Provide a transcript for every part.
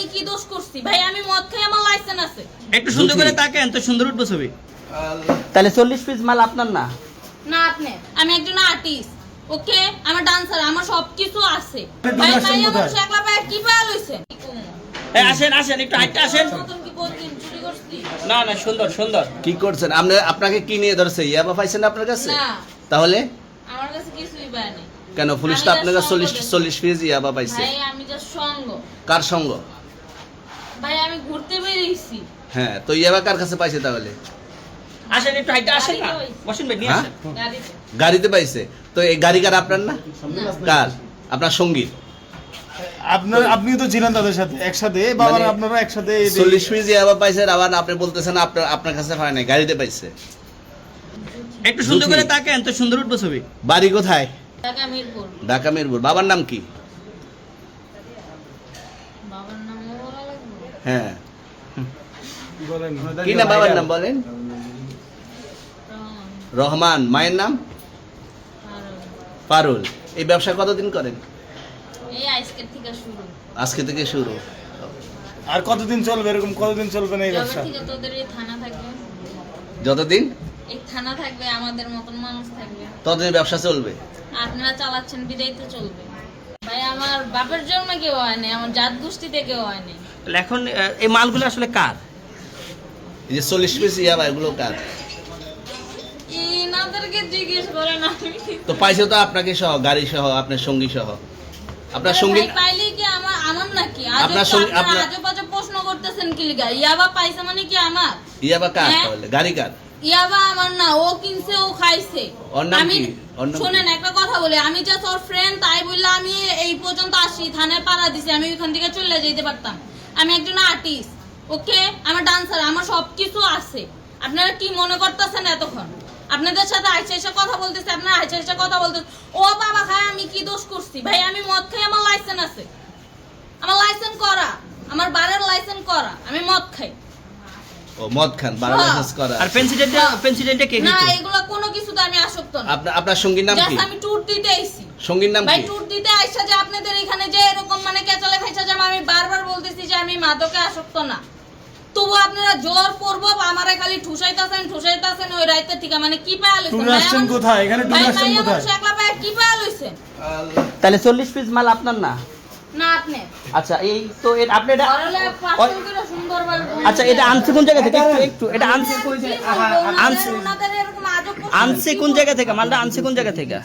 আমি কি দোষ করছি ভাই? আমি মদ খাই, আমার লাইসেন্স আছে। একটু সুন্দর করে তাকান তো সুন্দর উঠবো ছবি। তাহলে 40 পিস মাল আপনার না? না আপনি, আমি একজন আর্টিস্ট, ওকে? আমার ডান্সার, আমার সবকিছু আছে ভাই। ভাই আমার একলা পায় কি পায় লইছেন? এই আসেন আসেন একটু হাইটটা আসেন। নতুন কি বলছেন চুরি করছি? না না সুন্দর সুন্দর। কি করছেন আপনি? আপনাকে কি নিয়ে ধরছে? ইয়াবা পাইছেন আপনার কাছে? না, তাহলে আমার কাছে কিছুই পায় নাই কেন পুলিশ তো আপনার কাছে 40 পিস ইয়াবা পাইছে? ভাই। আমি জাস্ট সঙ্গ। কার সঙ্গ? ভাই আমি ঘুরতে বেরিয়েছি। হ্যাঁ, তো ইয়াবা কার কাছে পাইছে তাহলে? আসেন একটু হাইটটা আসেন না। বসেন ভাই নিয়ে হ্যাঁ? আসেন। গাড়িতে। গাড়িতে পাইছে? তো এই গাড়ি কার, আপনার না? কার? আপনার সঙ্গী? আপনি তো ছিলেন তাদের সাথে একসাথে, বাবার আপনারা একসাথে 40 পিস ইয়াবা পাইছে, আবার আপনি বলতেছেন আপনার কাছে হয় নাই, গাড়িতে পাইছে। একটু সুন্দর করে তাকান তো সুন্দর উঠবো ছবি। বাড়ি কোথায়? ঢাকা মিরপুর। ঢাকা মিরপুর। বাবার নাম কি? বাবার নাম বলা লাগবে? হ্যাঁ, বলেন কি নাম বাবার নাম বলেন? রহমান। রহমান। মায়ের নাম? আর পারুল। এই ব্যবসা কতদিন করেন? এই আজকের থেকে শুরু। আজকে থেকে শুরু। আর কতদিন চলবে এরকম? কতদিন চলবে না এই যবে ব্যবসা? থেকে তোদের এই থানা থাকবে, যতদিন এই থানা থাকবে, আমাদের মতন মানুষ থাকবে, ততদিন ব্যবসা চলবে। আপনারা চালাচ্ছেন বিদায় তো চলবে। ভাই আমার বাপের জন্ম কেউ হয় নাই, আমার জাত গোষ্ঠীতে কেউ হয় নাই। তাহলে এখন এই মালগুলো আসলে কার? এই যে 40 পিস ইয়াবা, এগুলো কার? ইনাদেরকে জিজ্ঞেস করেন। আমি তো পাইছে তো আপনাকে সহ, গাড়ি সহ, আপনার সঙ্গী সহ। আপনার সঙ্গী ভাই পাইলে কি আমার নাকি? আপনার সঙ্গী আজব আজব প্রশ্ন করতেছেন কি লিগা? ইয়াবা পাইছে মানে কি আমার? ইয়াবা কার হ্যাঁ? তাহলে? গাড়ি কার? ইয়াবা আমার না, ও কিনছে, ও খাইছে। ওর নাম আমি কি? ওর নাম শুনেন একটা কথা বলি, আমি জাস্ট ওর ফ্রেন্ড, তাই বললে আমি এই পর্যন্ত আসি, থানায় পাড়া দিছি, আমি ওইখান থেকে চলে যেতে পারতাম। আমি একজন আর্টিস্ট, ওকে? আমার ডান্সার, আমার সবকিছু আছে। আপনারা কি মনে করতেছেন এতক্ষণ? আপনাদের সাথে আইসা এসে কথা বলতেছে, আপনারা আইসা এসে কথা বলতেছে। ও বাবা খায়, আমি কি দোষ করছি ভাই? আমি মদ খাই, আমার লাইসেন্স আছে। আমার লাইসেন্স করা, আমার বারের লাইসেন্স করা। আমি মদ খাই। ও মদ খান, বারো হ্যাঁ। লাইসেন্স করা। আর পেন্সিডেন্টটা কে না, দিত? এগুলো কোনো কিছুতে আমি আসক্ত না। আপনার সঙ্গীর নাম কি? জাস্ট আমি ট্যুর দিতে আইছি সঙ্গীর নাম ভাই। কি? ট্যুর দিতে আইসা যে আপনাদের এখানে যে এরকম মানে কেচালে খাইছা, যে আমি বারবার বলতেছি যে আমি মাদকে আসক্ত না, তবু আপনারা জোর করবো আমারে খালি ঠুসাইতাছেন ওই রাইতে ঠিক। মানে কি পায়া লইছেন ট্যুরে আসছেন কোথায়? এখানে ট্যুরে আসছেন কোথায়? একলা পায়া কি পায়া লইছেন? তাহলে 40 পিস মাল আপনার না? না আপনি আচ্ছা, এই তো আপনি এটা ঘরে পাঁচজন করে সুন্দরভাবে আচ্ছা, এটা আনছে কোন জায়গা থেকে? একটু এটা আনছে আনছে ওনাদের এরকম আজব প্রশ্ন- আনছে কোন জায়গা থেকে? মালটা আনছে কোন জায়গা থেকে?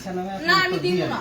না আমি দিব না।